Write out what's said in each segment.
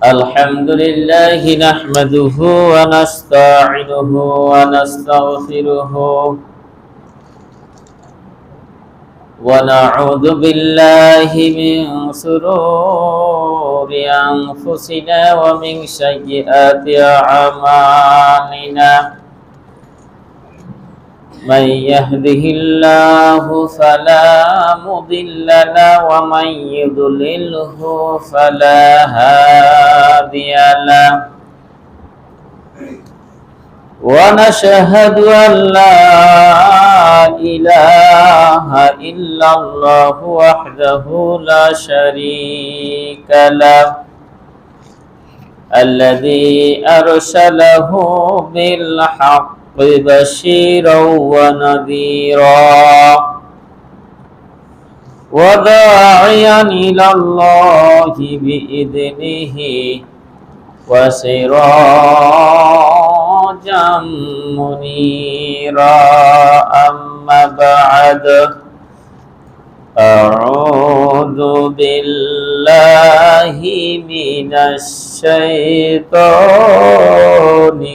الحمد لله نحمده ونستعينه ونستغفره ونعوذ بالله من شرور أنفسنا ومن سيئات أعمالنا من يهده الله فلا مضل له ومن يضلله فلا هادي له ونشهد أن لا إله إلا الله وحده لا شريك له الذي أرسله بالحق بشيرا ونذيرا وداعيا إلى الله بإذنه وسراجا منيرا أما بعد أعوذ بالله من الشيطان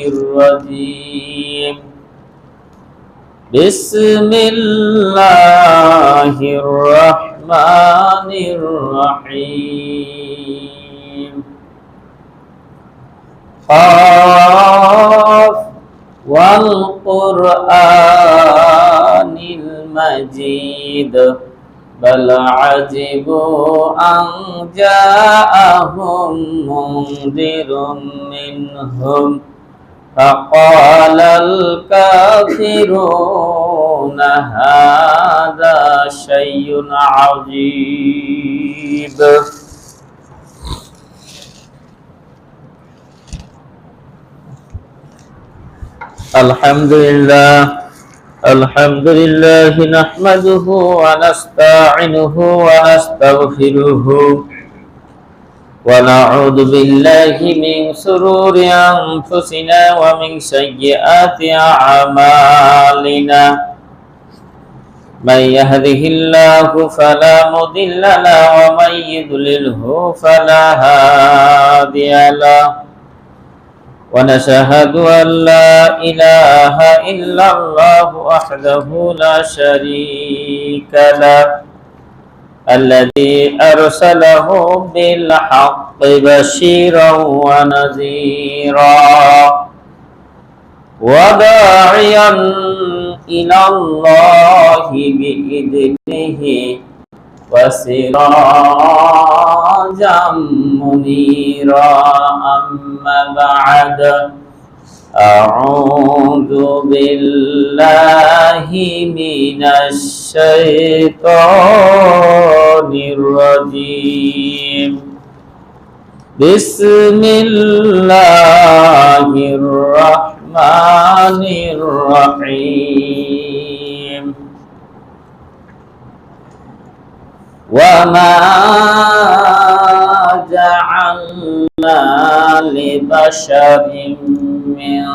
الرجيم بسم الله الرحمن الرحيم قاف والقرآن المجيد بل عجبوا أن جاءهم منذر منهم فقال الكافرون هذا شيء عجيب الحمد لله نحمده ونستعينه ونستغفره ونعوذ بالله من شرور أنفسنا ومن سيئات أعمالنا من يهده الله فلا مضل له ومن يضلله فلا هادي له ونشهد أن لا إله إلا الله وحده لا شريك له الذي أرسله بالحق بشيرا ونذيرا وداعيا إلى الله بإذنه وسراجا منيرا أما بعد أعوذ بالله من الشيطان الرجيم بسم الله الرحمن الرحيم وما جعلنا لبشر من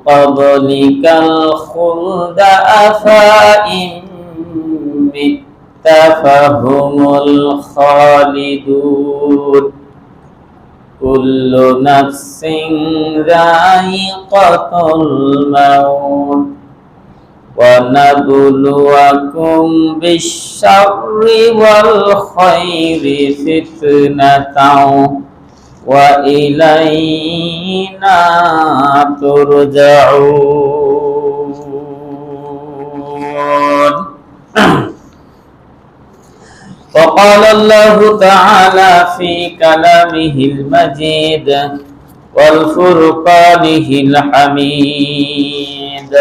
قبلك الخلد أفإن مت فهم الخالدون كل نفس ذائقة الموت ونبلوكم بالشر والخير فتنة وإلينا ترجعون. وقال الله تعالى في كلامه المجيد والفرقانه الحميد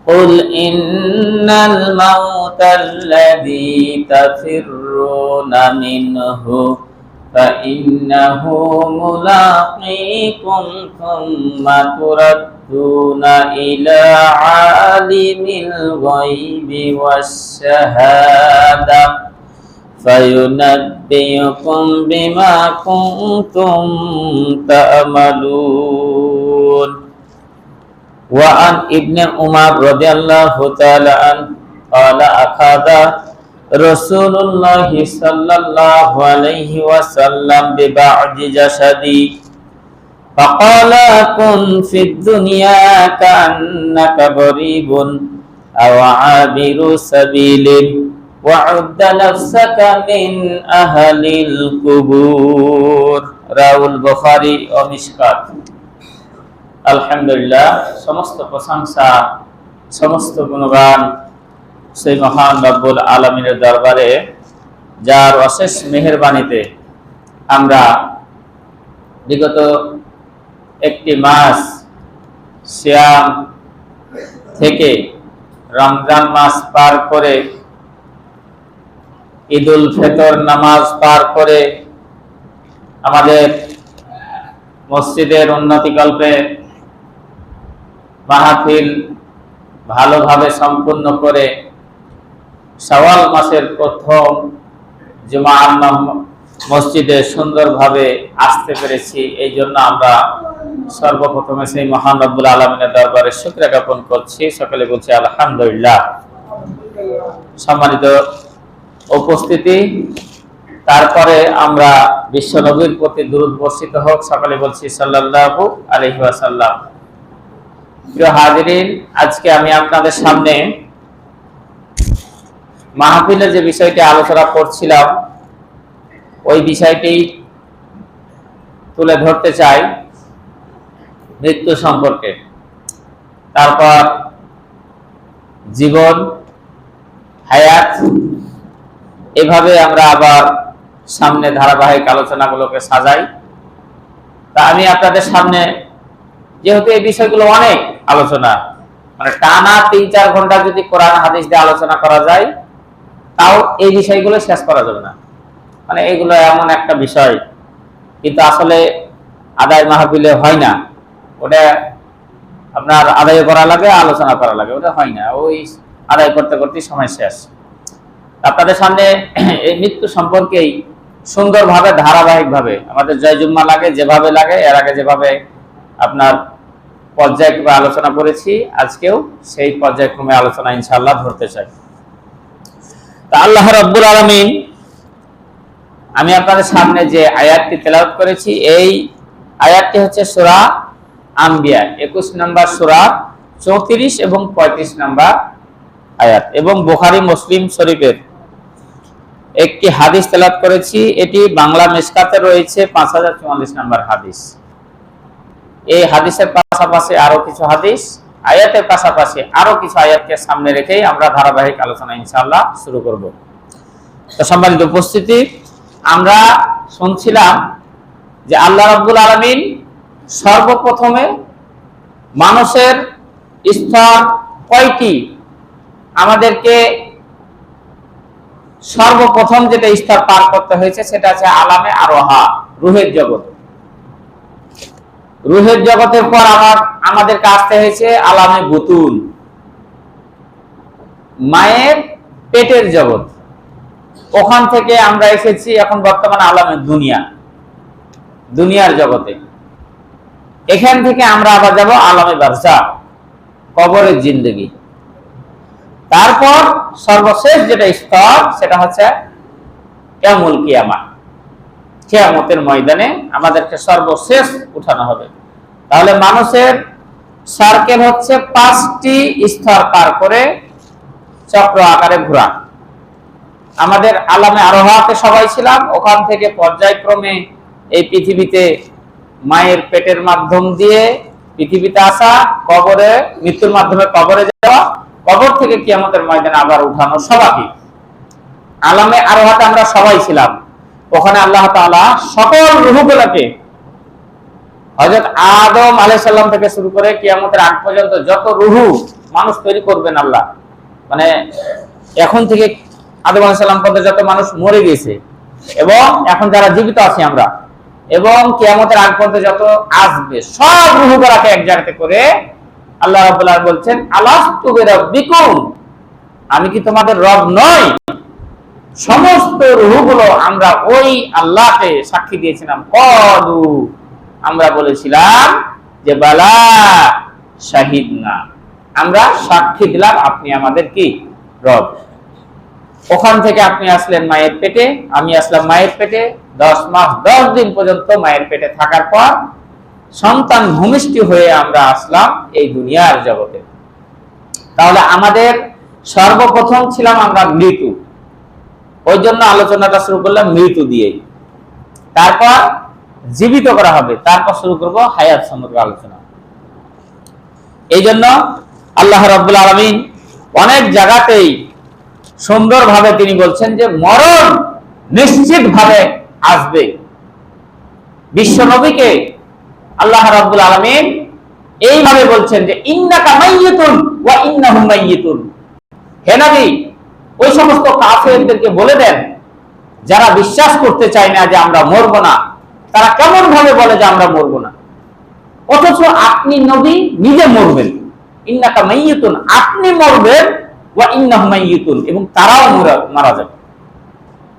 قل إن الموت الذي تفرون منه فإنه ملاقيكم ثم تردون إلى عالم الغيب والشهادة فينبئكم بما كنتم تعملون. وعن ابن عمر رضي الله تعالى عنه قال أخذ رسول الله صلى الله عليه وسلم ببعض جسدي فقال كن في الدنيا كأنك غريب أو عابر سبيل وعد نفسك من أهل القبور. Raul Bukhari ও মিশকাত। আলহামদুলিল্লাহ, সমস্ত প্রশংসা সমস্ত গুণগান সেই মহান রব্বুল আলামিনের দরবারে, যার অশেষ মেহেরবানিতে আমরা বিগত একটি মাস সিয়াম থেকে রমজান মাস পার করে ঈদুল ফিতর নামাজ পার করে আমাদের মসজিদের উন্নতিকল্পে মাহফিল ভালোভাবে সম্পূর্ণ করে শাওয়াল মাসের প্রথম জুমার মসজিদে সুন্দরভাবে আসতে পেরেছি। এই জন্য আমরা সর্বপ্রথমে সেই মহান রব্বুল আলামিনের দরবারে শুকরিয়া জ্ঞাপন করছি। সকলে বলছি আলহামদুলিল্লাহ। সম্মানিত উপস্থিতি, তারপরে আমরা বিশ্ব নবীর প্রতি দুরূদ বর্ষিত হোক। সকলে বলছি সাল্লাল্লাহু আলাইহি ওয়াসাল্লাম। প্রিয় হাজিরিন, আজকে আমি আপনাদের সামনে মাহফিলের যে বিষয়টি আলোচনা করছিলাম ওই বিষয়টি তুলে ধরতে চাই, মৃত্যু সম্পর্কে। তারপর জীবন, হায়াত, এভাবে আমরা আবার সামনে ধারাবাহিক আলোচনাগুলোকে সাজাই। তা আমি আপনাদের সামনে, যেহেতু এই বিষয়গুলো অনেক আলোচনা, মানে টানা ৩-৪ ঘন্টা যদি কোরআন হাদিস দিয়ে আলোচনা করা যায় তাও এই বিষয়গুলো শেষ করা যাবে না। মানে এগুলো এমন একটা বিষয়, কিন্তু আসলে আদায় মাহফিলে হয় না। ওটা আপনার আদায় করা লাগে, আলোচনা করা লাগে, ওটা হয় না। ওই আদায় করতে করতে সময় শেষ। আপনাদের সামনে এই মৃত্যু সম্পর্কেই সুন্দরভাবে ধারাবাহিকভাবে আমাদের জয় জুম্মা লাগে, যেভাবে লাগে, এর আগে যেভাবে আপনার পর্যায়ক্রমে আলোচনা করেছি, আজকেও সেই পর্যায়ক্রমে আলোচনা ইনশাআল্লাহ ধরতে চাই। তা আল্লাহ রাব্বুল আলামিন, আমি আপনাদের সামনে যে আয়াতটি তেলাওয়াত করেছি, এই আয়াতটি হচ্ছে সূরা আম্বিয়া 21 নম্বর সূরা 34 এবং 35 নম্বর আয়াত, এবং বুখারী মুসলিম শরীফের একটি হাদিস তেলাওয়াত করেছি। এটি বাংলা মিশকাতে রয়েছে 5044 নম্বর হাদিস। এই হাদিসের পাশাপাশি আরো কিছু হাদিস, আয়াতের পাশাপাশি আরো কিছু আয়াতকে সামনে রেখেই আমরা ধারাবাহিক আলোচনা ইনশাআল্লাহ শুরু করব। তো সম্মানিত উপস্থিতি, আমরা শুনছিলাম যে আল্লাহ রাব্বুল আলামিন সর্বপ্রথমে মানুষের স্তর কয়টি, আমাদেরকে সর্বপ্রথম যেটা স্তর পার করতে হয়েছে সেটা হচ্ছে আলামে আরোহা, রুহের জগৎ। রুহের জগতের পর আমাদেরকে আসতে হয়েছে আলামে বুতুন, মায়ের পেটের জগৎ। ওখান থেকে আমরা এসেছি এখন বর্তমানে আলামে দুনিয়া, দুনিয়ার জগতে। এখান থেকে আমরা আবার যাব আলামে বারজাখ, কবরের জিন্দেগি। তারপর সর্বশেষ যেটা স্তর সেটা হচ্ছে ইয়াউমুল কিয়ামা, কিয়ামতের ময়দানে আমাদেরকে সর্বশেষ উঠানো হবে। তাহলে মানুষের সার্কেল হচ্ছে 5টি স্তর পার করে চক্র আকারে ঘোরা। আমাদের আলামে আরোহাতে সবাই ছিলাম, ওখান থেকে পর্যায়ক্রমে এই পৃথিবীতে মায়ের পেটের মাধ্যম দিয়ে পৃথিবীতে আসা, কবরে মৃত্যুর মাধ্যমে কবরে যাওয়া, কবর থেকে কিয়ামতের ময়দানে আবার উঠানো, সবাই আলামে আরোহাতে আমরা সবাই ছিলাম। ওখানে আল্লাহ তাআলা সকল রূহগুলোকে, হযরত আদম আলাইহিস সালাম থেকে শুরু করে কিয়ামতের আগ পর্যন্ত যত রূহ মানুষ তৈরি করবেন আল্লাহ, মানে এখন থেকে আদম আলাইহিস সালাম পর্যন্ত যত মানুষ মরে গেছে এবং এখন যারা জীবিত আছি আমরা, এবং কিয়ামতের আগ পর্যন্ত যত আসবে সব রূহগুলোকে এক জায়গাতে করে আল্লাহ রাব্বুল আলামিন বলছেন, আলাস্তু বিরাব্বিকুম, আমি কি তোমাদের রব নই? সমস্ত রূহগুলো আমরা ওই আল্লাহকে সাক্ষী দিয়েছিলাম। ক্বালু, আমরা বলেছিলাম যে বালা শাহিদনা, আমরা সাক্ষী দিলাম আপনি আমাদের কি রব। ওখান থেকে আপনি আসলেন মায়ের পেটে, আমি আসলাম মায়ের পেটে, 10 মাস 10 দিন পর্যন্ত মায়ের পেটে থাকার পর সন্তান ভূমিষ্ঠ হয়ে আমরা আসলাম এই দুনিয়ার জগতে। তাহলে আমাদের সর্বপ্রথম ছিলাম আমরা মৃত্যু, ওই জন্য আলোচনাটা শুরু করলাম মৃত্যু দিয়ে, তারপর জীবিত করা হবে, তারপর শুরু করব হায়াত সম্পর্কে আলোচনা। এই জন্য আল্লাহ রাব্বুল আলামিন অনেক জায়গাতেই সুন্দরভাবে তিনি বলছেন যে মরণ নিশ্চিত ভাবে আসবে। বিশ্ব নবীকে আল্লাহ রাব্বুল আলামিন এইভাবে বলছেন যে ইন্নাকা মাইয়িতুন ওয়া ইন্নাহুম মাইয়িতুন। হে নবী, ওই সমস্ত কাফেরদেরকে বলে দেন যারা বিশ্বাস করতে চায় না যে আমরা মরবো না, তারা কেমন ভাবে বলে যে আমরা মরবো না, অথচ আপনি নবী নিজে মরবেন। ইন্নাকা মাইয়িতুন, আপনি মরবেন, ওয়া ইন্নাহুম মাইয়িতুন, এবং তারাও মারা যাবে।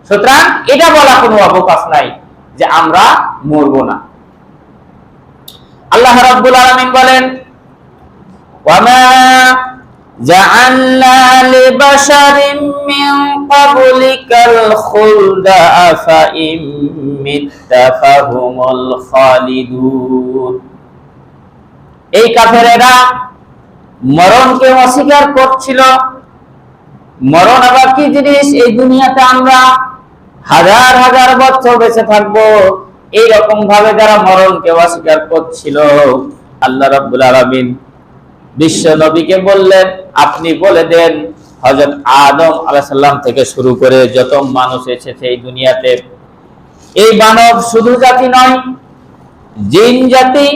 সুতরাং এটা বলা কোনো অবকাশ নাই যে আমরা মরবো না। আল্লাহ রাব্বুল আলামিন বলেন, ওয়ামা জাআলনা লিবাশারিন মিন ক্বাবলিকাল খুলদা আফা ইম মিত্তা ফাহুমুল খালিদুন। এই কাফেরেরা মরণকে অস্বীকার করছিল। মরণ আবার কি জিনিস? এই দুনিয়াতে আমরা হাজার হাজার বছর বেঁচে থাকবো, এইরকম ভাবে যারা মরণকে অস্বীকার করছিল, আল্লাহ রাব্বুল আলামিন বিশ্ব নবীকে বললেন, আপনি বলে দেন হযরত আদম আলাইহিস সালাম থেকে শুরু করে যত মানুষ এসেছে এই দুনিয়াতে, এই মানব শুধু জাতি নয়, জিন জাতি,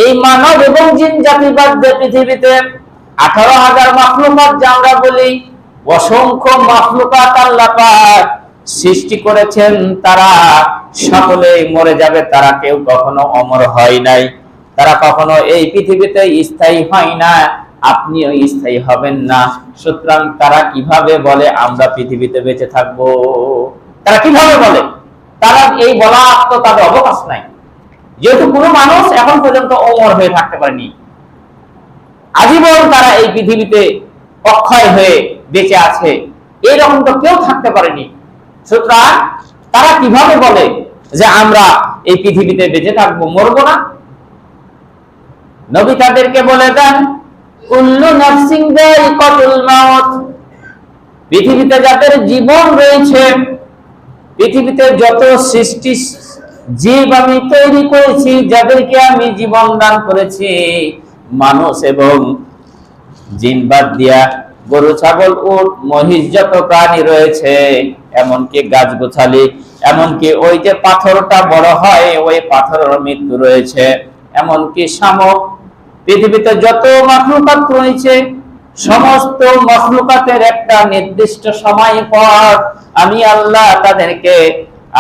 এই মানব এবং জিন জাতি বাদ দিয়ে পৃথিবীতে 18,000 মাখলুকাত যা আমরা বলি, অসংখ্য মাখলুকাত আল্লাহ পাক সৃষ্টি করেছেন, তারা সকলেই মরে যাবে, তারা কেউ কখনো অমর হয় নাই, তারা কখনো এই পৃথিবীতে স্থায়ী হয় না, আপনিও স্থায়ী হবেন না। সুতরাং তারা কিভাবে বলে আমরা পৃথিবীতে বেঁচে থাকবো? তারা কিভাবে বলে? তারা এই বলা তো তাদের অবকাশ নাই, যেহেতু কোনো মানুষ এখন পর্যন্ত অমর হয়ে থাকতে পারেনি, আজীবন তারা এই পৃথিবীতে অক্ষয় হয়ে বেঁচে আছে, এইরকম তো কেউ থাকতে পারেনি। সুতরাং তারা কিভাবে বলে যে আমরা এই পৃথিবীতে বেঁচে থাকবো, মরবো না? নবী তাদেরকে বলে দেন, কুল্লু নাফসিন যায়িকাতুল মাউত, পৃথিবীতে যাদের জীবন রয়েছে, পৃথিবীতে যত সৃষ্টি জীব আমি তৈরি করেছি, যাদেরকে আমি জীবন দান করেছি, মানুষ এবং জিন বাদ দিয়া গরু, ছাগল, উট, মহিষ, যত প্রাণী রয়েছে, এমনকি গাছগাছালি, এমনকি ওই যে পাথরটা বড় হয় ওই পাথরের মৃত্যু রয়েছে, এমনকি শামুক, পৃথিবীতে যত মাখলুকাত রয়েছে সমস্ত মাখলুকাতের একটা নির্দিষ্ট সময় পর আমি আল্লাহ তাদেরকে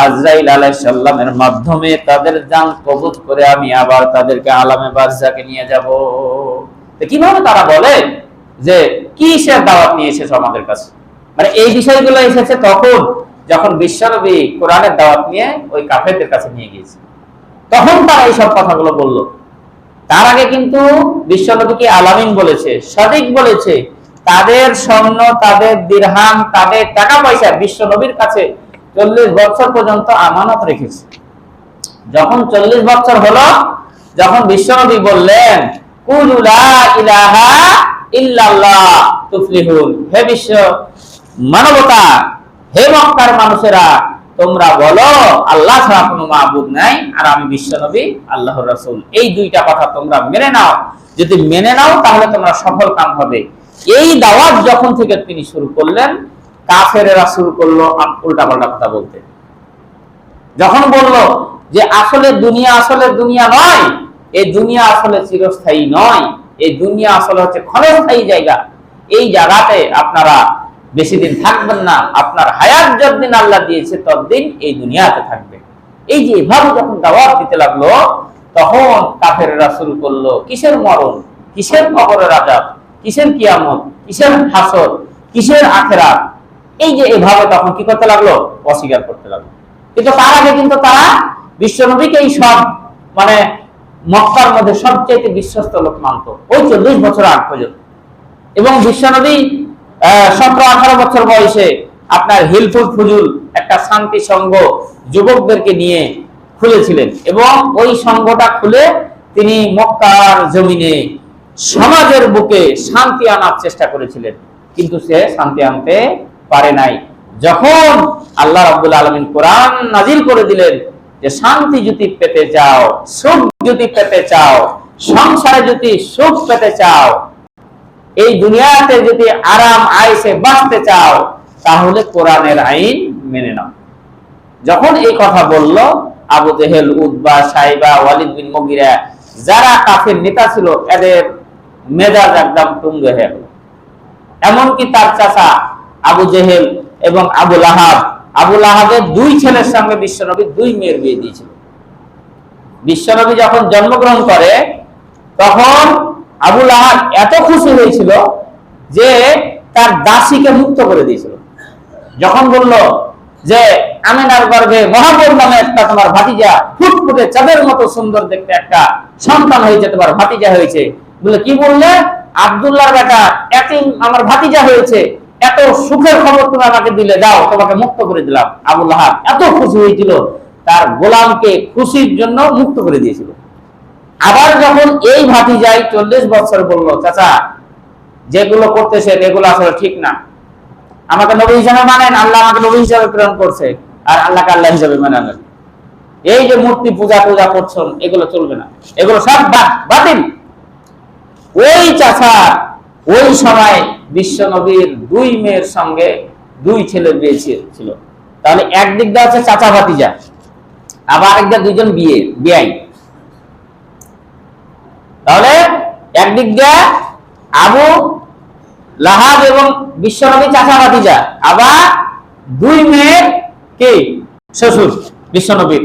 আজরাইল আলাইহিস সালামের মাধ্যমে তাদের জান কবজ করে আমি আবার তাদেরকে আলামে বারজাকে নিয়ে যাব। কিভাবে তারা বলে যে কিসের দাওয়াত নিয়ে এসেছে আমাদের কাছে? মানে এই বিষয়গুলো এসেছে তখন যখন বিশ্বনবী কোরআনের দাওয়াত নিয়ে ওই কাফেরদের কাছে নিয়ে গিয়েছে, তখন তারা এইসব কথাগুলো বলল। তার আগে কিন্তু বিশ্বনবীকে আলামিন বলেছে, সঠিক বলেছে, তাদের স্বর্ণ, তাদের দিরহাম, তাদের টাকা পয়সা বিশ্বনবীর কাছে 40 বছর পর্যন্ত আমানত রেখেছে। যখন 40 বছর হলো, যখন বিশ্বনবী বললেন কুলু লা ইলাহা ইল্লাল্লাহ তুফলিহুন, হে বিশ্ব মানবতা, হে মক্কার মানুষেরা, তোমরা বলো আল্লাহ ছাড়া কোনো মাবুদ নাই, আর আমি বিশ্বনবী আল্লাহর রাসূল, এই দুইটা কথা তোমরা মেনে নাও। যদি মেনে নাও তাহলে তোমরা সফল কাম হবে। এই দাওয়াত যখন থেকে তিনি শুরু করলেন, কাফেরেরা শুরু করলো উল্টাপাল্টা কথা বলতে। যখন বলল যে আসলে দুনিয়া নয়, এই দুনিয়া আসলে চিরস্থায়ী নয়, এই দুনিয়া আসলে হচ্ছে ক্ষণস্থায়ী জায়গা, এই জায়গাতে আপনারা বেশি দিন থাকবেন না, আপনার হায়াত যতদিন আল্লাহ দিয়েছে ততদিন এই দুনিয়াতে থাকবে। এই যে এভাবে যখন দাওয়াত দিতে লাগলো, তখন কাফেররা শুরু করলো কিসের মরণ, কিসের কবরের আযাব, কিসের কিয়ামত, কিসের হাসর, কিসের আখিরাত। এই যে এভাবে তখন কি করতে লাগলো, অস্বীকার করতে লাগলো। কিন্তু তার আগে কিন্তু তারা বিশ্বনবীকে এই সব মানে মক্কার মধ্যে সবচেয়ে বিশ্বস্ত লোক মানত ওই 40 বছর আগ পর্যন্ত। এবং বিশ্বনবী 17-18 বছর বয়সে আপনার হিলফুল ফুজুল একটা শান্তি সংঘ যুবকদেরকে নিয়ে খুলেছিলেন, এবং ওই সংঘটা খুলে তিনি মক্কার জমিনে সমাজের বুকে শান্তি আনার চেষ্টা করেছিলেন, কিন্তু সে শান্তি আনতে পারে নাই। যখন আল্লাহ রাব্বুল আলামিন কোরআন নাজিল করে দিলেন যে শান্তি যদি পেতে চাও, সুখ যদি পেতে চাও, সংসারে যদি সুখ পেতে চাও, এই দুনিয়াতে যদি আরাম আয়েশে বাঁচতে চাও, তাহলে কোরআনের আইন মেনে নাও। যখন এই কথা বলল, আবু জেহেল, উতবা, সাইবা, ওয়ালিদ বিন মুগিরা যারা কাফের নেতা ছিল, এদের মেজাজ একদম তুঙ্গে হয়ে গেল। এমনকি তার চাচা আবু জেহেল এবং আবু লাহাব, আবু লাহাবের 2 ছেলের সঙ্গে বিশ্বনবী 2 মেয়ের বিয়ে দিয়েছিল। বিশ্বনবী যখন জন্মগ্রহণ করে তখন আবু লাহাব এত খুশি হয়েছিল যে তার দাসীকে মুক্ত করে দিয়েছিল। যখন বলল যে আমিনার গর্ভে মহাবীর নামে একটা তোমার ভাতিজা, ফুটফুটে চাঁদের মতো সুন্দর দেখতে একটা সন্তান হয়েছে, তোমার ভাতিজা হয়েছে, বলে কি বললে, আব্দুল্লাহর বেটা এতিম আমার ভাতিজা হয়েছে, এত সুখের খবর তুমি আমাকে দিলে, দাও তোমাকে মুক্ত করে দিলাম। আবু লাহাব এত খুশি হয়েছিল, তার গোলামকে খুশির জন্য মুক্ত করে দিয়েছিল। আবার যখন এই ভাতিজাই 40 বছর বলল, চাচা যেগুলো করতেছেন এগুলো আসলে ঠিক না, আমাকে নবী হিসেবে মানেন, আল্লাহ আমাকে নবী হিসেবে প্রেরণ করছে, আর আল্লাহকে আল্লাহ হিসেবে মানেন। এই যে মূর্তি পূজা পূজা করছেন এগুলো চলবে না, এগুলো সব বাতিল। ওই চাচা ওই সময় বিশ্ব নবীর 2 মেয়ের সঙ্গে 2 ছেলের বিয়ে ছিল। তাহলে একদিক দিয়ে হচ্ছে চাচা ভাতিজা, আবার আরেকদিকে 2 জন বিয়াই। তাহলে একদিক দিয়ে আবু লাহাব এবং বিশ্বনবী চাচা ভাতিজা, আবার 2 মেয়ের কে শ্বশুর বিশ্বনবীর,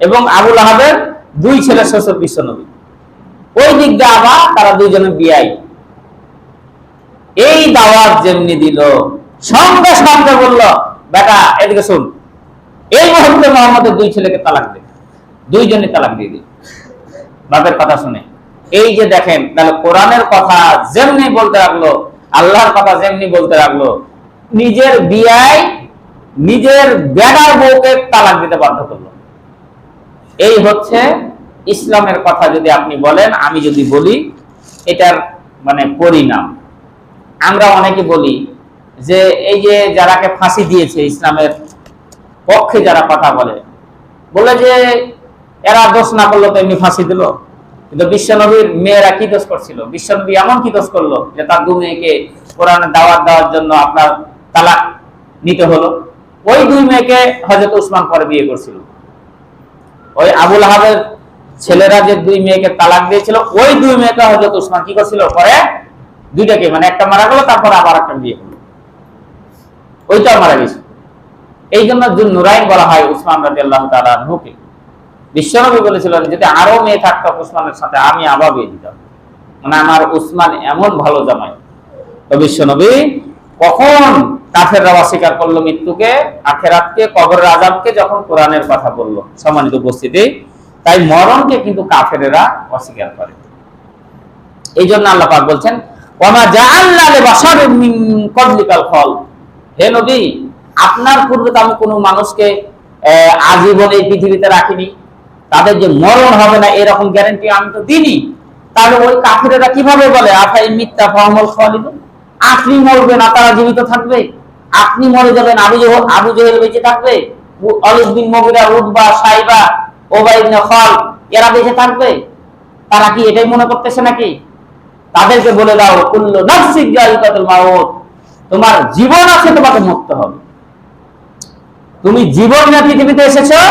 এবং আবু লাহাবের 2 ছেলের শ্বশুর বিশ্বনবী। ওই দিক দিয়ে আবার তারা 2 জনের বিয়াই। এই দাওয়াত যেমনি দিল, সঙ্গে সঙ্গে বলল, বেটা এদিকে শুন, এই মুহূর্তে মোহাম্মদের 2 ছেলেকে তালাক দে। 2 জনই তালাক দিয়ে দিল বাপের কথা শুনে। এই যে দেখেন, তাহলে কোরআনের কথা যেমনি বলতে লাগলো, আল্লাহর কথা যেমনি বলতে লাগলো, নিজের বিয়াই নিজের বেটার বউকে তালাক দিতে বাধ্য করলো। এই হচ্ছে ইসলামের কথা। যদি আপনি বলেন, আমি যদি বলি, এটার মানে পরিণাম। আমরা অনেকে বলি যে এই যে যারাকে ফাঁসি দিয়েছে, ইসলামের পক্ষে যারা কথা বলে যে এরা দোষ না করলো তো এমনি ফাঁসি দিল। কিন্তু বিশ্বনবীর মেয়েরা কি দোষ করছিল? বিশ্বনবী এমন কি দোষ করলো যে তার 2 মেয়েকে কোরআনের দাওয়াত দেওয়ার জন্য আপনার তালাক নিতে হলো? ওই 2 মেয়েকে হযরত উসমান পরে বিয়ে করছিল। ওই আবু লাহাবের ছেলেরা যে 2 মেয়েকে তালাক দিয়েছিল, ওই 2 মেয়েকে হযরত উসমান কি করছিল, পরে 2টাকে মানে একটা মারা গেল, তারপর আবার একটা বিয়ে করলো, ওইটাও মারা গেছে। এই জন্য যুন-নুরাইন বলা হয় উসমান রাদিয়াল্লাহু তাআলা আনহুকে। বিশ্বনবী বলেছিলেন যদি আরো মেয়ে থাকতো উসমানের সাথে আমি আবার বিয়ে দিতাম, মানে আমার উসমান এমন ভালো জামাই। তো বিশ্বনবী কখন কাফেররা অস্বীকার করলো মৃত্যুকে, আখিরাতকে, কবরের আযাবকে, যখন কোরআনের কথা বলল। সম্মানিত উপস্থিতি, তাই মরণকে কিন্তু কাফেররা অস্বীকার করে। এই জন্য আল্লাহ পাক বলছেন, ওয়ামা জাআলনা লিবাশারিন মিন ক্বাবলিকাল খালদ, হে নবী আপনার পূর্বে তো আমি কোনো মানুষকে আজীবন এই পৃথিবীতে রাখিনি, তাদের যে মরণ হবে না এরকম গ্যারান্টি আমি তো দিইনি। তাহলে ওই কাফেরেরা কিভাবে বলে আফাই মিথ্যা ফাহমুল খালিদুন, আপনি মরবেন না তারা জীবিত থাকবে, আপনি মরে যাবেন আবু জেহেল বেঁচে থাকবে, ওয়ালিদ বিন মুগিরা, উতবা, সাইবা, উবাই ইবনে খালদ এরা বেঁচে থাকবে? তারা কি এটাই মনে করতেছে নাকি? তাদেরকে বলে দাও, কুল্লু নাফসিন যায়িকাতুল মাউত, তোমার জীবন আছে, তোমাকে মরতে হবে। তুমি জীবন নিয়ে পৃথিবীতে এসেছো,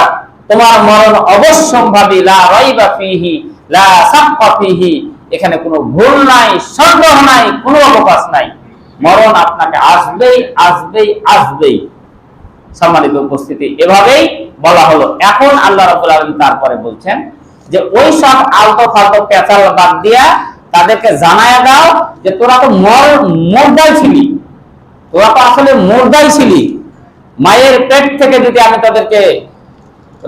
তোমার মরণ অবশ্যম্ভাবী, লা রাইবা ফিহি লা সাক্কা ফিহি, এখানে কোনো ভুল নাই, সন্দেহ নাই, কোনো অবকাশ নাই। মরণ আপনাকে আসবেই আসবেই আসবেই। সম্মানিত উপস্থিতি, এভাবেই বলা হলো। এখন আল্লাহ রাব্বুল আলামিন তারপরে বলছেন যে ওই সব আলতো ফালতো পেঁচাল বাদ দিয়া তাদেরকে জানায়া দাও যে তোরা তো মুর্দাই ছিলি, তোরা তো আসলে মুর্দাই ছিলি। মায়ের পেট থেকে যদি আমি তাদেরকে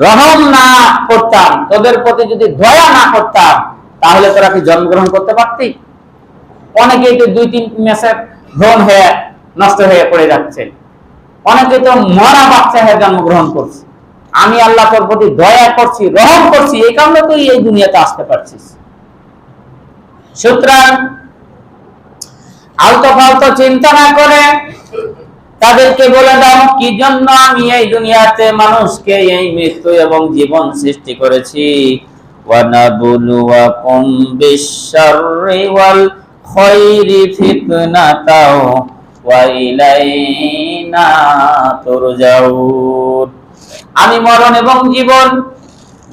রহম না করতাম, তোদের প্রতি যদি দয়া না করতাম, তাহলে তোরা কি জন্মগ্রহণ করতে পারতি? অনেকেই তো 2-3 মাসের ভ্রূণ হয়ে নষ্ট হয়ে পড়ে যাচ্ছে, অনেকে তো মরা বাচ্চা হয়ে জন্মগ্রহণ করছে। আমি আল্লাহ তোর প্রতি দয়া করছি, রহম করছি, এই কারণে তুই এই দুনিয়াতে আসতে পারছিস। সুতরাং আলতো ফালতো চিন্তা না করে তাদেরকে বলে দাও কি জন্য আমি এই দুনিয়াতে মানুষকে এই মৃত্যু এবং জীবন সৃষ্টি করেছি। ওয়ানাবুলুয়াকুম বিশ-শাররি ওয়াল খায়রি ফিতনাতাও ওয়া ইলাইনা তুরজাউন। আমি মরণ এবং জীবন,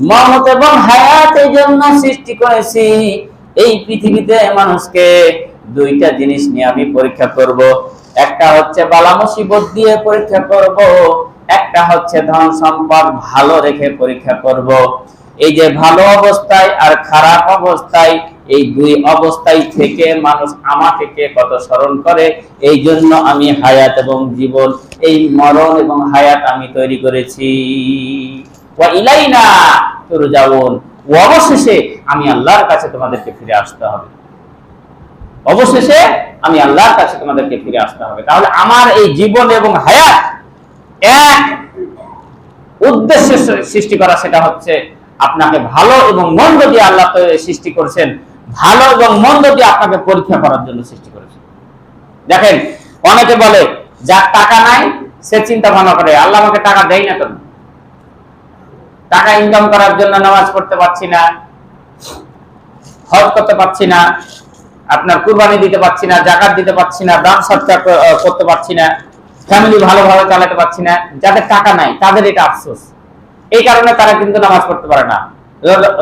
মওত এবং হায়াত এই জন্য সৃষ্টি করেছি। এই পৃথিবীতে মানুষকে দুইটা জিনিস নিয়ে আমি পরীক্ষা করব। একটা হচ্ছে বালা মুসিবত দিয়ে পরীক্ষা করব, একটা হচ্ছে ধন সম্পদ ভালো রেখে পরীক্ষা করব। এই যে ভালো অবস্থায় আর খারাপ অবস্থায়, এই দুই অবস্থায় থেকে মানুষ আমাকে কে কত স্মরণ করে, এই জন্য আমি হায়াত এবং জীবন, এই মরণ এবং হায়াত আমি তৈরি করেছি। ওয়া ইলাইনা তুরজাউন, অবশেষে আমি আল্লাহর কাছে তোমাদেরকে ফিরে আসতে হবে। অবশেষে আমি আল্লাহর কাছে তোমাদেরকে ফিরে আসতে হবে। তাহলে আমার এই জীবন এবং হায়াত এক উদ্দেশ্যে সৃষ্টি করা, সেটা হচ্ছে আপনাকে ভালো এবং মন্দ দিয়ে আল্লাহ সৃষ্টি করেছেন, ভালো এবং মন্দ দিয়ে আপনাকে পরীক্ষা করার জন্য সৃষ্টি করেছেন। দেখেন, অনেকে বলে যার টাকা নাই সে চিন্তা ভাবনা করে আল্লাহ আমাকে টাকা দেয় না কেন, টাকা ইনকাম করার জন্য নামাজ পড়তে পারছি না, হজ করতে পারছি না, আপনার কুরবানি দিতে পারছি না, যাকাত দিতে পারছি না, দান সদকা করতে পারছি না, ফ্যামিলি ভালোভাবে চালাতে পারছি না। যাদের টাকা নাই তাদের এটা আফসোস। এই কারণে তারা কিন্তু নামাজ পড়তে পারে না,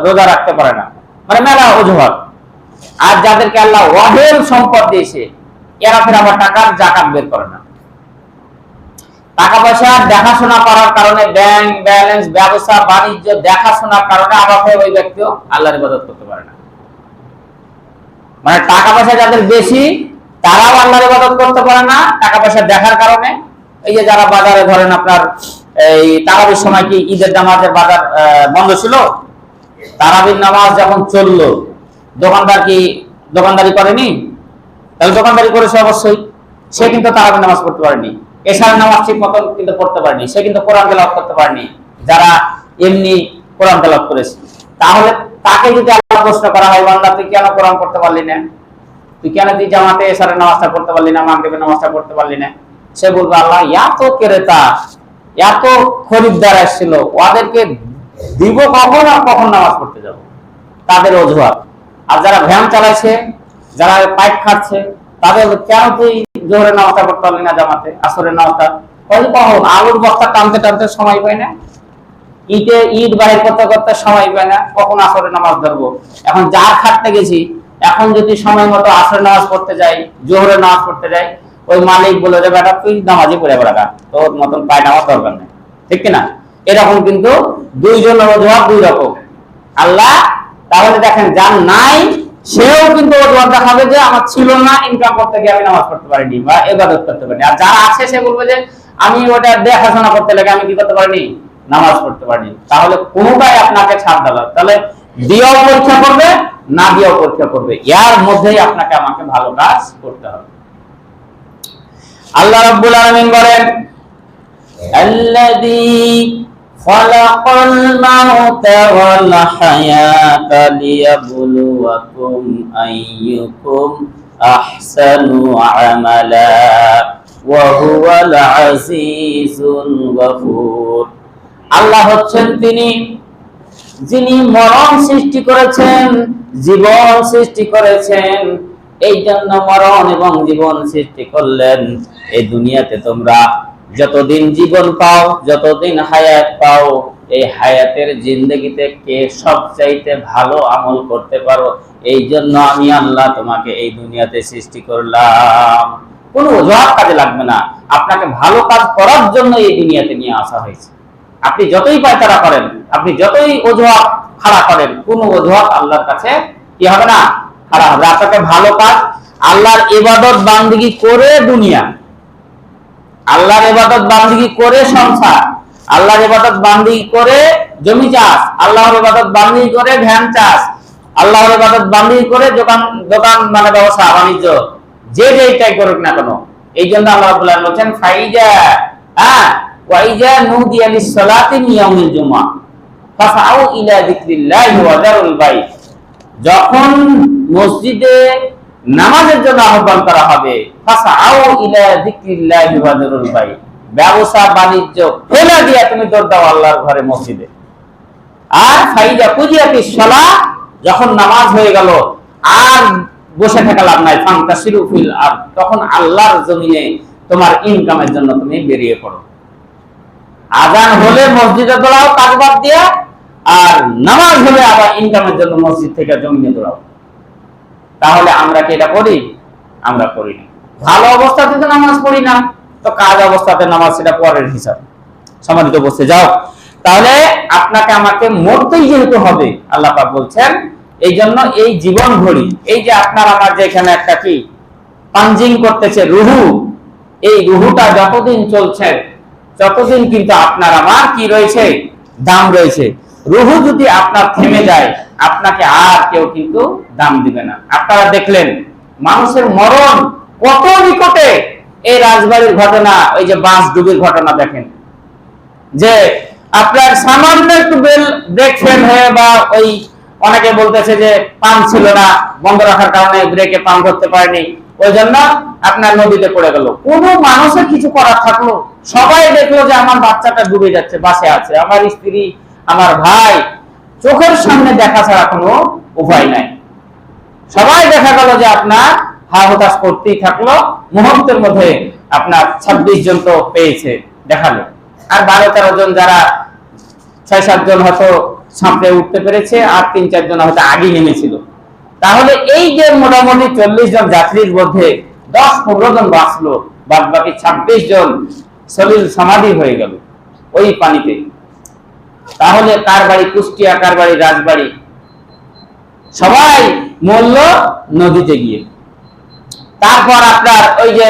রোজা রাখতে পারে না, মানে মেলা অজুহাত। আর যাদেরকে আল্লাহ ওয়াহেল সম্পদ দিয়েছে, এরা ফের আবার টাকার যাকাত বের করে না। টাকা পয়সা দেখাশোনা করার কারণে, ব্যাংক ব্যালেন্স, ব্যবসা বাণিজ্য দেখাশোনার কারণে আবার ওই ব্যক্তিও আল্লাহর ইবাদত করতে পারে না। মানে টাকা পয়সা যাদের বেশি তারাও আল্লাহর ইবাদত করতে পারে না টাকা পয়সা দেখার কারণে। এই যে যারা বাজারে ধরেন আপনার এই তারাবির সময় কি ঈদের নামাজের বাজার বন্ধ ছিল, তারাবির নামাজ যখন চললো, দোকানদার কি দোকানদারি করেনি? তাহলে দোকানদারি করেছে অবশ্যই, সে কিন্তু তারাবির নামাজ পড়তে পারেনি, এশার নামাজ ঠিক মতো কিন্তু পড়তে পারেনি, সে কিন্তু কোরআন তেলাওয়াত করতে পারেনি যারা এমনি কোরআন তেলাওয়াত করেছে। তাহলে তাকে যদি আল্লাহ প্রশ্ন করা হয়, বান্দা তুই কেন কোরআন পড়তে পারলি না, তুই কেন তুই জামাতে এশারের নামাজটা পড়তে পারলি না, মাগরিবের নামাজটা পড়তে পারলি না? সে বলবে আল্লাহ এত ক্রেতা, এত খরিদ্দার আসছিল, ওদেরকে দিব কখন আর কখন নামাজ পড়তে যাব, তাদের অজুহাত। আর যারা ভ্যান চালাইছে, যারা পাইপ খাচ্ছে, তাদের কেন তুই জোহরের নামাজটা পড়তে পারলি না, জামাতে আসরের নামাজটা? কখন আলুর বস্তা টানতে টানতে সময় পায় না, ইট বাহির করতে করতে সময় পায় না, কখন আসরের নামাজ ধরবো। এখন যার খাটতে গেছি, এখন যদি সময় মতো আসরের নামাজ পড়তে যাই, জোহরের নামাজ পড়তে যাই, ওই মালিক বলে রে বেটা তুই নামাজই পড়ে বেড়া, তোর মতন পায় নামাজ দরকার নেই, ঠিক কিনা? এরকম কিন্তু দুইজনের অজুহাত দুই রকম। আল্লাহ তাহলে দেখেন যার নাই সেও কিন্তু অজুহাত দেখাবে যে আমার ছিল না, ইনকাম করতে গিয়ে আমি নামাজ পড়তে পারিনি বা ইবাদত করতে পারিনি। আর যারা আছে সে বলবে যে আমি ওটা দেখাশোনা করতে লাগে আমি কি করতে পারিনি, নামাজ পড়তে পারিনি। তাহলে কোনটাই আপনাকে ছাড় দিল, তাহলে দিয়েও পরীক্ষা করবে, না দিয়েও পরীক্ষা করবে, এর মধ্যেই আপনাকে আমাকে ভালো কাজ করতে হবে। আল্লাহ রাব্বুল আলামিন বলেন আল্লাযী খালাকাল মাউতা ওয়াল হায়াতা লিয়াবলুয়াকুম আইয়ুকুম আহসানু আমালা ওয়া হুয়াল আজিজুল গফুর। আল্লাহ হচ্ছেন তিনি যিনি মরণ সৃষ্টি করেছেন, জীবন সৃষ্টি করেছেন। এই জন্য মরণ এবং জীবন সৃষ্টি করলেন। এই দুনিয়াতে তোমরা যতদিন জীবন পাও, যতদিন হায়াত পাও, এই হায়াতের জিন্দেগিতে কে সবচাইতে ভালো আমল করতে পারো, এই জন্য আমি আল্লাহ তোমাকে এই দুনিয়াতে সৃষ্টি করলাম। কোনো অজুহাত কাজে লাগবে না। আপনাকে ভালো কাজ করার জন্য এই দুনিয়াতে নিয়ে আসা হয়েছে। আপনি যতই পায়তারা করেন, আপনি যতই অজুহাত খাড়া করেন, কোনো অজুহাত আল্লাহর কাছে কি হবে না, খাড়া হবে। আপনাকে ভালো কাজ, আল্লাহর ইবাদত বান্দিগি করে দুনিয়া, আল্লাহর ইবাদত বান্দিগি করে সংসার, আল্লাহর ইবাদত বান্দিগি করে জমি চাষ, আল্লাহর ইবাদত বান্দিগি করে ধান চাষ, আল্লাহর ইবাদত বান্দিগি করে দোকান দোকান মানে ব্যবসা বাণিজ্য, যে যেটাই করুক না কেন। এই জন্য আল্লাহ রাব্বুল আলামিন বলেন ফাইজা ওয়াইজা নুদিয়া লিস-সালাতি মিন ইয়াউমিল জুমআহ ফাসাউ ইলা যিকরিল্লাহি ওয়া যারুল বাই। যখন মসজিদে নামাজের জন্য আহ্বান করা হবে, ফাসাউ ইলা যিকরিল্লাহি ওয়া যারুল বাই, ব্যবসা বাণিজ্য ফেলে দিয়া তুমি দৌড় দাও আল্লাহর ঘরে মসজিদে। আর ফাইজা কুদিয়াতিস সালাহ, যখন নামাজ হয়ে গেল আর বসে থাকা লাভ নাই, ফান্তাশিরু ফিল আরদ, তখন আল্লাহর জমিনে তোমার ইনকামের জন্য তুমি বেরিয়ে পড়ো। আযান হলে মসজিদে দৌড়াও কাজ বাদ দিয়া, আর নামাজ হলে আবার ইনকামের জন্য মসজিদ থেকে জমিনে দৌড়াও। তাহলে আমরা কি এটা করি? আমরা করি না। ভালো অবস্থাতে তো নামাজ পড়ি না, তো কাজ অবস্থাতে নামাজ, সেটা পরের হিসাব। সম্মানিত বসে যাও, তাহলে আপনাকে আমাকে মরতেই যেহেতু হবে, আল্লাহ পাক বলছেন এই জন্য এই জীবন ঘড়ি, এই যে আপনার আমার যে এখানে একটা কি পাঞ্জিং করতেছে রুহু, এই রুহুটা যতদিন চলছে ততদিন কিন্তু আপনার আমার কি রয়েছে, দাম রয়েছে। রুহু যদি আপনার থেমে যায়, আপনাকে আর কেউ কিন্তু দাম দিবে না। আপনারা দেখলেন মানুষের মরণ কত নিকটে, এই রাজবাড়ির ঘটনা, ওই যে বাস ডুবির ঘটনা দেখেন, যে আপনার সামান্য একটু ব্রেক ফেল হয়ে, বা ওই অনেকে বলতেছে যে পাম্প ছিল না, বন্ধ রাখার কারণে ব্রেকে পাম্প করতে পারেনি, ওই জন্য আপনার নদীতে পড়ে গেল। কোন মানুষের কিছু করার থাকলো? সবাই দেখলো যে আমার বাচ্চাটা ডুবে যাচ্ছে, বাসে আছে, আমার স্ত্রী, আমার ভাই, চোখের সামনে দেখা ছাড়া কোনো উপায় নাই। সবাই দেখা গেল যে আপনার হা হতাশ করতেই থাকলো। মুহূর্তের মধ্যে আপনার 26 জন তো পেয়েছে দেখালো, আর 12-13 জন, যারা 6-7 জন হয়তো সামনে উঠতে পেরেছে, আর 3-4 জন হয়তো আগে নেমেছিল। তাহলে এই যে মোটামুটি 40 জন যাত্রীর মধ্যে 10-15 জন বাঁচলো, বাদ বাকি 26 জন সলিল সমাধি হয়ে গেল ওই পানিতে। তাহলে কার বাড়ি কুষ্টিয়া, কার বাড়ি রাজবাড়ি, সবাই মরল নদীতে গিয়ে। তারপর আপনার ওই যে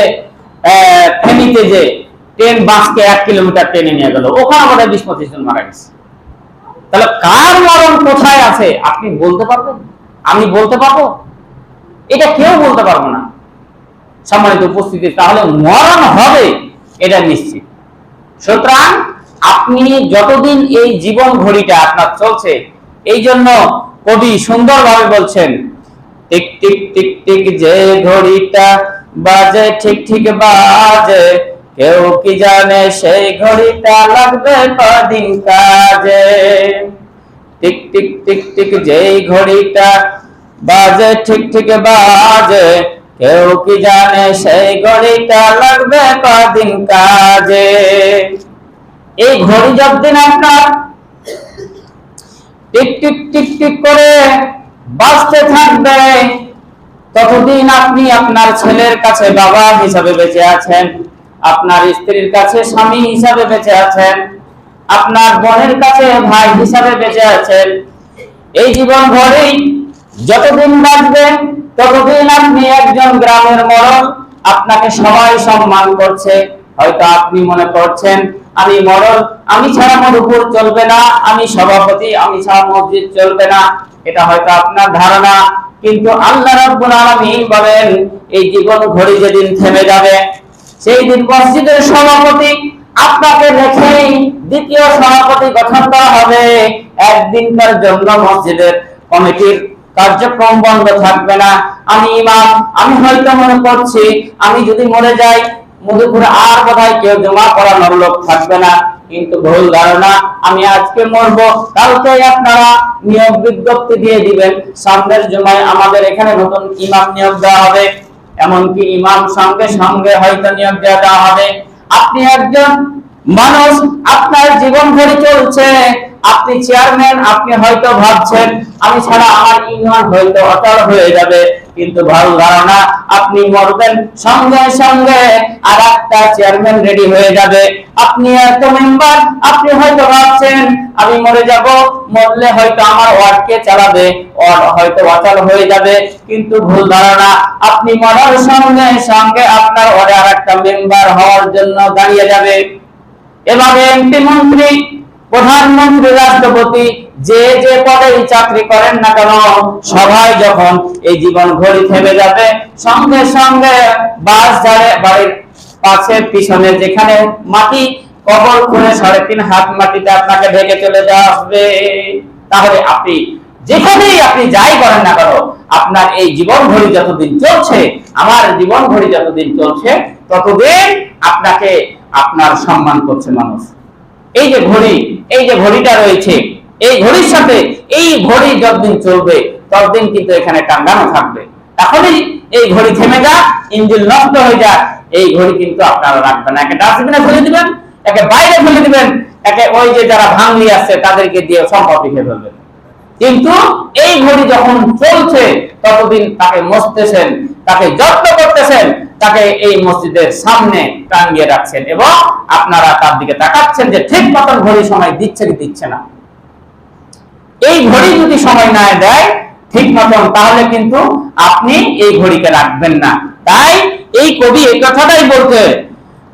ফেনীতে যে ট্রেন বাসকে 1 কিলোমিটার টেনে নিয়ে গেল, ওখানে বোধহয় 20-25 জন মারা গেছে। তাহলে কার মরণ কোথায় আছে আপনি বলতে পারবেন? আমি বলতে পারবো? এটা কেউ বলতে পারবো না। সম্মানিত উপস্থিতি, তাহলে মরণ হবে এটা নিশ্চিত। সুতরাং আপনি যতদিন এই জীবন ঘড়িটা আপনার চলছে, এই জন্য কবি সুন্দরভাবে বলছেন, টিক টিক টিক টিক যে ঘড়িটা বাজে ঠিক ঠিক বাজে, কেউ কি জানে সেই ঘড়িটা লাগবে কদিন কাজে। টিক টিক টিক টিক যেই ঘড়িটা বাজে ঠিক ঠিক বাজে, কেউ কি জানে সেই ঘড়িটা লাগবে কদিন কাজে। এই ঘড়ি যতদিন আপনার টিক টিক টিক টিক করে বাজতে থাকবে, ততদিন আপনি আপনার ছেলের কাছে বাবা হিসাবে বেঁচে আছেন, আপনার স্ত্রীর কাছে স্বামী হিসাবে বেঁচে আছেন, আপনার বোনের কাছে ভাই হিসাবে বেঁচে আছেন। এই জীবন ঘড়ি যতদিন বাঁচবে ততদিন আপনি একজন গ্রামের মরণ, আপনাকে সবাই সম্মান করছে। হয়তো আপনি মনে করছেন আমি মরণ, আমি ছাড়া মধুপুর চলবে না, আমি সভাপতি, আমি ছাড়া মসজিদ চলবে না, এটা হয়তো আপনার ধারণা। কিন্তু আল্লাহ রাব্বুল আলামিন বলেন এই জীবন ঘড়ি যেদিন থেমে যাবে, সেই দিন মসজিদের সভাপতি আপনাকে রেখেই দ্বিতীয় সভাপতি গঠন করা হবে। একদিনকার জন্য মসজিদের কমিটির কার্যক্রম বন্ধ থাকবে না। আমি ইমাম, আমি হয়তো মনে করছি আমি যদি মরে যাই মধুপুরে আর বোধহয় কেউ জমা করানোর লোক থাকবে না, কিন্তু ভুল ধারণা। আমি আজকে মরবো, কালকে আপনারা নিয়োগ বিজ্ঞপ্তি দিয়ে দিবেন, সামনের জুমায় আমাদের এখানে নতুন ইমাম নিয়োগ দেওয়া হবে, এমনকি ইমাম সঙ্গে সঙ্গে হয়তো নিয়োগ দেওয়া হবে। আপনি একজন মানুষ, আপনার জীবন ঘড়ি চলছে, আপনি চেয়ারম্যান, আপনি হয়তো ভাবছেন আমি ছাড়া আমার ইউনিয়ন হয়তো অচল হয়ে যাবে, কিন্তু ভুল ধারণা, আপনি মরবেন সঙ্গে সঙ্গে আর একটা চেয়ারম্যান রেডি হয়ে যাবে। আপনি এত মেম্বার, আপনি হয়তো ভাবছেন আমি মরে যাব, মরলে হয়তো আমার ওয়ার্ডকে চালাবে, ওয়ার্ড হয়তো অচল হয়ে যাবে, কিন্তু ভুল ধারণা, আপনি মরার সঙ্গে সঙ্গে আপনার ওয়ার্ডে আর একটা মেম্বার হওয়ার জন্য দাঁড়িয়ে যাবে। এভাবে এমপি, মন্ত্রী, প্রধানমন্ত্রী, রাষ্ট্রপতি যে যে পদে চাকরি করেন না কেন, সবাই যখন এই জীবন ঘড়ি থেমে যাবে, সঙ্গে সঙ্গে বাস বাড়ির পাশের পিছনে যেখানে মাটি কবর করে 3.5 হাত মাটিতে আপনাকে ঢেকে চলে যাওয়া হবে। তাহলে আপনি যেখানেই আপনি যাই করেন না কেন, আপনার এই জীবন ঘড়ি যতদিন চলছে, আমার জীবন ঘড়ি যতদিন চলছে, ততদিন আপনাকে আপনার সম্মান করছে মানুষ। এই যে ঘড়ি, এই যে ঘড়িটা রয়েছে, এই ঘড়ির সাথে এই ঘড়ি যতদিন চলবে ততদিন কিন্তু এখানে টাঙ্গানো থাকবে। তাহলে এই ঘড়ি থেমে যাক, ইঞ্জিন নষ্ট হয়ে যাক, এই ঘড়ি কিন্তু আপনারা রাখবেন না, একে ডাস্টবিনে ফেলে দিবেন, একে বাইরে ফেলে দিবেন, একে ওই যে যারা ভাঙলি আছে তাদেরকে দিয়ে সম্পত্তি খেয়ে ফেলবেন। কিন্তু এই ঘড়ি যখন চলছে ততদিন তাকে মসতেছেন, তাকে যত্ন করতেছেন, তাকে এই মসজিদের সামনে টাঙিয়ে রাখছেন এবং আপনারা তার দিকে তাকাচ্ছেন যে ঠিক মতন ঘড়ি সময় দিচ্ছে কি দিচ্ছে না। এই ঘড়ি যদি সময় না দেয় ঠিক মতন, তাহলে কিন্তু আপনি এই ঘড়িকে রাখবেন না। তাই এই কবি এই কথাটাই বলতে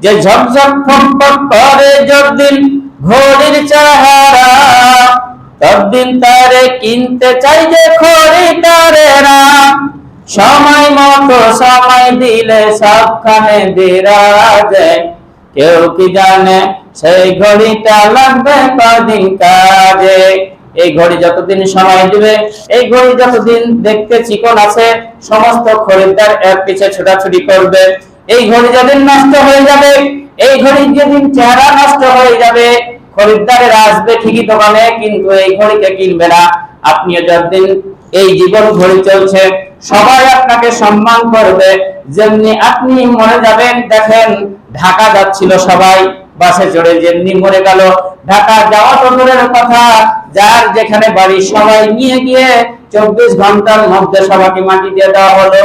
যে ঝকঝক ফটফট করে যতদিন ঘড়ির চেহারা, ততদিন তারে কিনতে চাই যে খরিদারেরা, সময় মতো সময় দিলে সবখানে বিরাজে, কেউ কি জানে সেই ঘড়িটা লাগবে কদিন কাজে। এই ঘড়ি যতদিন সময় দিবে, এই ঘড়ি যতদিন দেখতে চিকন আছে, সমস্ত খরিদ্দার এর পিছে ছোটাছুটি করবে। এই ঘড়ি যেদিন নষ্ট হয়ে যাবে, এই ঘড়ির যেদিন চেহারা নষ্ট হয়ে যাবে, খরিদ্দারেরা আসবে ঠিকই দোকানে, কিন্তু এই ঘড়িকে কিনবে না। আপনিও যতদিন এই জীবন ঘড়ি চলছে, সবাই আপনাকে সম্মান করবে। যেমনি আপনি মরে যাবেন, দেখেন ঢাকা যাচ্ছিল সবাই বাসে চড়ে, যেমনি মরে গেল, ঢাকা যাওয়া তো দূরের কথা, যার যেখানে বাড়ি সবাই নিয়ে গিয়ে 24 ঘন্টার মধ্যে সবাইকে মাটি দিয়ে দেওয়া হলো।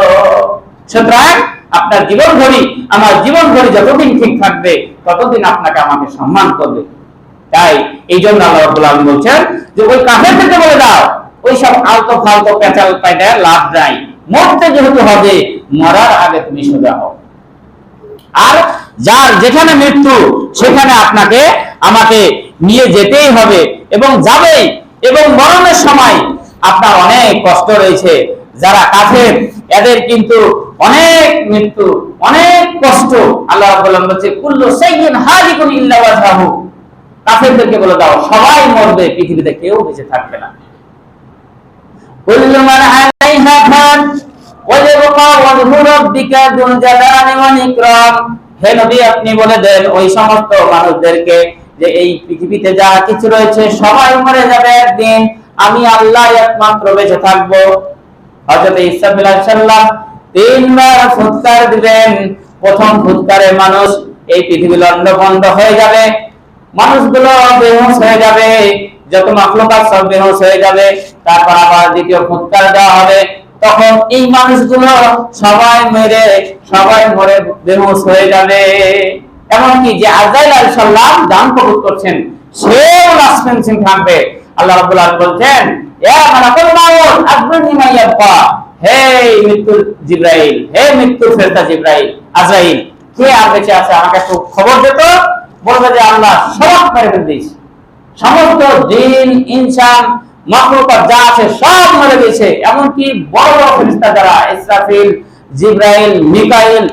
সুতরাং আপনার জীবন ঘড়ি, আমার জীবন ঘড়ি যতদিন ঠিক থাকবে ততদিন আপনাকে আমাকে সম্মান করবে। তাই এই জন্য আল্লাহ রাব্বুল আলামিন বলছেন যে ওই কাফেরদেরকে বলে দাও, ওই সব আলতো ফালতো পেঁচাল পায়দা লাভ নাই, মরতে যেহেতু হবে, মরার আগে তুমি সোজা হও। আর যার যেখানে মৃত্যু সেখানে আপনাকে আমাকে নিয়ে যেতেই হবে এবং যাবেই। এবং মরণের সময় আপনার অনেক কষ্ট রয়েছে, যারা কাফের এদের কিন্তু অনেক মৃত্যু, অনেক কষ্ট। আল্লাহ রাব্বুল আলামিন বলেছে কুল্লু শাইইন হালিকুন ইল্লা ওয়াজহাহু, কাফেরদেরকে বলে দাও সবাই মরবে, পৃথিবীতে কেউ বেঁচে থাকবে না। কুল্লু মান আলাইহা ফান ওয়া ইয়াবকা ওয়াজহু রাব্বিকা যুল জালালি ওয়াল ইকরাম। হে নবী, আপনি বলে দেন ওই সমস্ত মানুষদেরকে যে এই পৃথিবীতে যা কিছু রয়েছে সবাই মরে যাবে একদিন, আমি আল্লাহ একমাত্র বেঁচে থাকবো। হযরত ঈসা আলাইহিস সালাম 3 বার ফুৎকার দিবেন। প্রথম ফুৎকারে মানুষ এই পৃথিবী লন্ডভন্ড হয়ে যাবে, মানুষগুলো বেহুশ হয়ে যাবে, যত মাখলুকাত সব বেহুশ হয়ে যাবে। তারপর আবার দ্বিতীয় ফুৎকার দেওয়া হবে, তখন এই মানুষগুলো সবাই মরে বেহুশ হয়ে যাবে। এমনকি যে আজরাইল আলাইহিস সালাম দান কবুল করছেন, সেও লাস্ট ফিনিশিং থাকবে। আল্লাহ রাব্বুল আলামিন বলছেন ইয়া মালাকুল মাউত আখবিরনি মা ইয়াবকা, হে মৃত্যু জিবরাইল, হে মৃত্যু ফেরেশতা জিবরাইল, আজরাইল, কে আর বেঁচে আছে আমাকে একটু খবর দে তো। বলবে যে আল্লাহ সব মেরে ফেলে দিয়েছে, সমস্ত জিন ইনসান মাখলুকাত যা আছে সব মেরে দিয়েছে। এমনকি বড় বড় ফেরেশতা যারা ইসরাফিল, জিবরাইল, মিকাইল,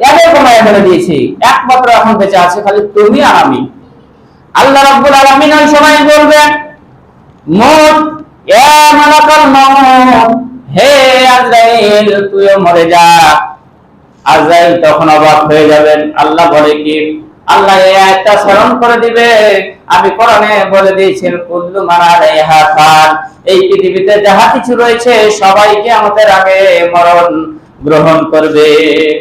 এদেরকে মেরে ফেলে দিয়েছি, একমাত্র এখন বেঁচে আছে খালি তুমি আর আমি। আল্লাহ রাব্বুল আলামিন ওই সময় বলবেন মউত ইয়া মালাকুল মাউত, হে আজরাইল তুইও মরে যা। আজরাইল তখন অবাক হয়ে যাবেন। আল্লাহ বলে কি, আল্লাহ এই আয়াতটা স্মরণ করে দিবে, আমি কোরআনে বলে দিয়েছেন কুল্লু মান আলাইহা ফান, এই পৃথিবীতে যাহা কিছু রয়েছে সবাই কিয়ামতের আগে মরণ গ্রহণ করবে।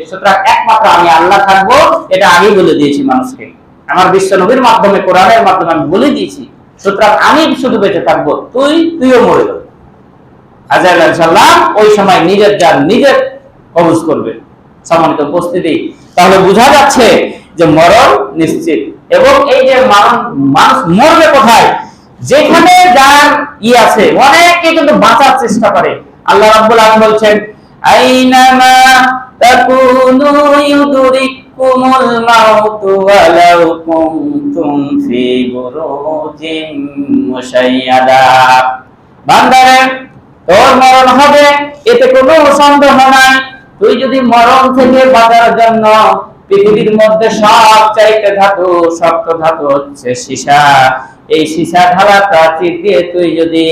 সুতরাং একমাত্র আমি আল্লাহ থাকবো, এটা আগেই বলে দিয়েছি মানুষকে, আমার বিশ্ব নবীর মাধ্যমে, কোরআনের মাধ্যমে আমি বলে দিয়েছি। সুতরাং আমি শুধু বেঁচে থাকবো, তুইও মরে যাবে। আজরাইল আলাইহিস সালাম ওই সময় নিজের জান নিজে কবজ করবে। সম্মানিত উপস্থিতি, তাহলে বোঝা যাচ্ছে যে মরণ নিশ্চিত। এবং এই যে মানুষ মরবে কোথায়, যেখানে যার আছে, অনেকে কিন্তু বাঁচার চেষ্টা করে। আল্লাহ রাব্বুল আলামিন বলছেন আইনামা তাকুনু ইউদরিকুমুল মাউতু ওয়ালাউ কুনতুম ফি বুরুজিন মুশাইয়াদা। বান্দারে, তোর মরণ হবে, এতে কোনো সন্দেহ নাই। তুই যদি মরণ থেকে বাঁচার জন্য পৃথিবীর মধ্যে সবচাইতে শক্ত ধাতু হচ্ছে সীসা, এই সীসা ঢালা প্রাচীর দিয়ে তুই যদি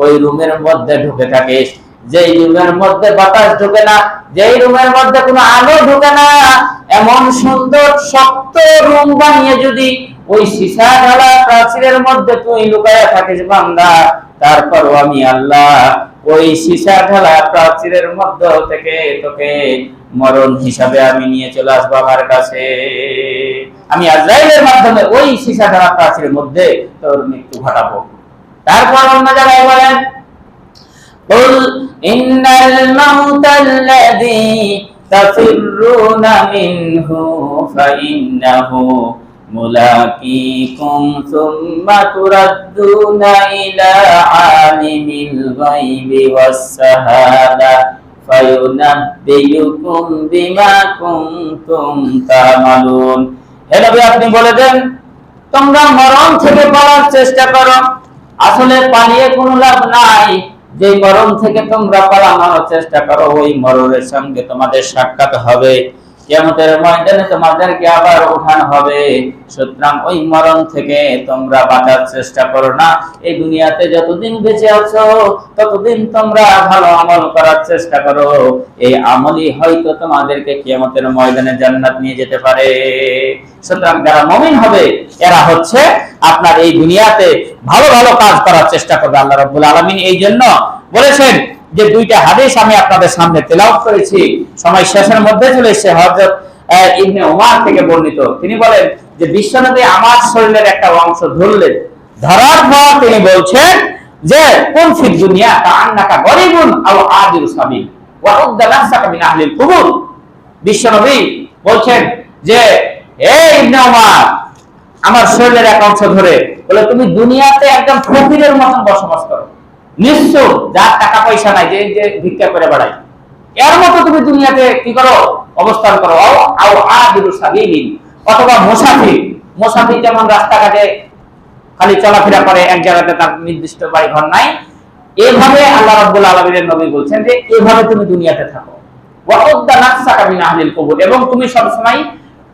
ওই রুমের মধ্যে ঢুকে থাকিস, যেই রুমের মধ্যে বাতাস ঢুকে না, যেই রুমের মধ্যে কোনো আলো ঢুকে না, এমন সুন্দর শক্ত রুম বানিয়ে যদি ওই সীসা ঢালা প্রাচীরের মধ্যে তুই লুকায়া থাকিস বান্দা, তারপর আমি আল্লাহ ওই সীসা ঢালা প্রাচীরের মধ্য থেকে তোকে মরণ হিসাবে আমি নিয়ে চলে আসবো আমার কাছে। আমি আজরাইলের মাধ্যমে ওই সীসা ঢালা প্রাচীরের মধ্যে তোর মৃত্যু ঘটাবো। তারপর অন্য জায়গায় বলেন কুল ইন্নাল মাউতাল্লাযী তাফিরুনা মিনহু ফাইন্নাহু মুলাকিকুম সুম্মা তুরাদ্দুনা ইলা আলিমিল গায়বি ওয়াস শাহাদা ফায়ুনাব্বিউকুম বিমা কুনতুম তা'মালুন। হে নবী, আপনি বলে দেন, তোমরা মরণ থেকে পালার চেষ্টা করো। আসলে পালিয়ে কোনো লাভ নাই। যে মরণ থেকে তোমরা পালানোর চেষ্টা করো, ওই মরণের সঙ্গে তোমাদের সাক্ষাৎ হবে। কিয়ামতের ময়দানে তোমাদেরকে আবার উঠানো হবে। সুতরাং ওই মরণ থেকে তোমরা বাঁচার চেষ্টা করো না। এই দুনিয়াতে যতদিন বেঁচে আছো ততদিন তোমরা ভালো আমল করার চেষ্টা করো। এই আমলই হয়তো তোমাদেরকে কিয়ামতের ময়দানে জান্নাত নিয়ে যেতে পারে। সুতরাং যারা মুমিন হবে এরা হচ্ছে আপনার এই দুনিয়াতে ভালো ভালো কাজ করার চেষ্টা করবে। আল্লাহ রাব্বুল আলামিন এই জন্য বলেছেন যে দুইটা হাদিস আমি আপনাদের সামনে তেলাওয়াত করেছি, সময় শেষের মধ্যে চলে এসেছে। হযরত ইবনে ওমর থেকে বর্ণিত, তিনি বলেন যে বিশ্বনবী আমার শরীরের একটা অংশ ধরলেন, ধরার পর তিনি বলছেন যে কুন ফি দুনিয়া কাআন্নাকা গরিবুন আও আদিরু সাবিল ওয়া উদ্দা নাফসাকা মিন আহলিল কুবুর। বিশ্বনবী বলছেন যে হে ইবনে ওমর, আমার শরীরের এক অংশ ধরে বলে তুমি দুনিয়াতে একদম ফকিরের মতন বসবাস করো, নিঃস্ব, যার টাকা পয়সা নাই, যে ভিক্ষা করে বেড়ায়, এর মতো তুমি দুনিয়াতে কি করো, অবস্থান করো। আও আদিরু সাবিলিন, অথবা মুসাফির। মুসাফির যেমন রাস্তাঘাটে খালি চলাফেরা করে, এক জায়গাতে তার নির্দিষ্ট বাড়ি ঘর নাই, এভাবে আল্লাহ রাব্বুল আলামিনের নবী বলছেন যে এভাবে তুমি দুনিয়াতে থাকো। ওয়া উদ্দা নাফসাকা মিন আহলিল কুবুর, এবং তুমি সব সময়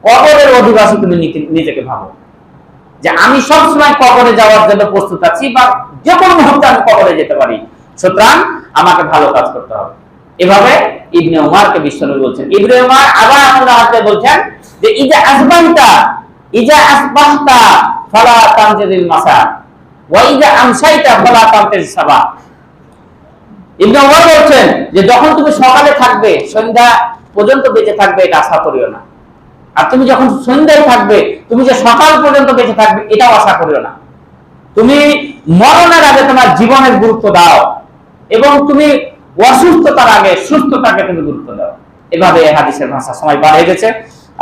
কবরের অধিবাসী তুমি নিজেকে ভাবো যে আমি সব সময় কবরে যাওয়ার জন্য প্রস্তুত আছি, বা যে কোনো মুহূর্তে আমি কবরে যেতে পারি। সুতরাং আমাকে ভালো কাজ করতে হবে। এভাবে ইবনে ওমরকে বিশ্বনবী বলছেন। ইবনে ওমর আবার আল্লাহ হাতে বলছেন যে ইজা আসবাহতা ফালা তানজিল মাসা ওয়া ইজা আমসাইতা ফালা তানজিল সাবা। ইবনে ওমর বলছেন যে যখন তুমি সকালে থাকবে, সন্ধ্যা পর্যন্ত বেঁচে থাকবে, এটা আশা করিও না। আর তুমি যখন সন্ধ্যায় থাকবে, তুমি যে সকাল পর্যন্ত বেঁচে থাকবে, এটাও আশা করিও না। তুমি মরণের আগে তোমার জীবনের গুরুত্ব দাও, এবং তুমি অসুস্থতার আগে সুস্থতাকে তুমি গুরুত্ব দাও। এভাবে এই হাদিসের ভাষা। সময় পার হয়ে গেছে,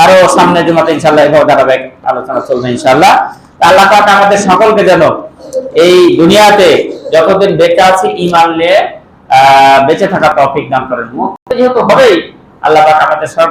আরো সামনে জুমাতে ইনশাআল্লাহ এভাবে ধারাবাহিক আলোচনা চলবে ইনশাআল্লাহ। আল্লাহ পাক আমাদের সকলকে যেন এই দুনিয়াতে যতদিন বেঁচে আছি ঈমান নিয়ে বেঁচে থাকা তৌফিক দান করেন। মুক্ত যেহেতু হবেই, আল্লাহ পাক আমাদের সব